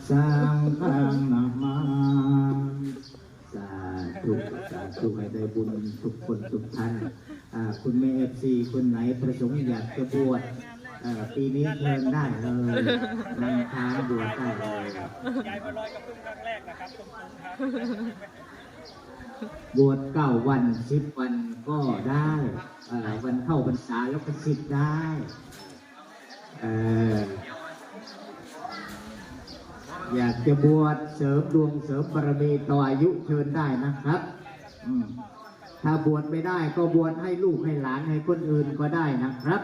สังฆังนามาสาธุสาธุให้ได้บุญทุกคนทุกท่านคุณแม่FCคนไหนประสงค์อยากจะบวชปีนี้เชิญได้เลยนำทางบวชได้เลยยายมาลอยกับพึ่งครั้งแรกนะครับตรงครับบวช9 วัน10 วันก็ได้วันเข้าพรรษาแล้วก็10ได้อยากจะบวชเสริมดวงเสริมบารมีต่ออายุเชิญได้นะครับถ้าบวชไม่ได้ก็บวชให้ลูกให้หลานให้คนอื่นก็ได้นะครับ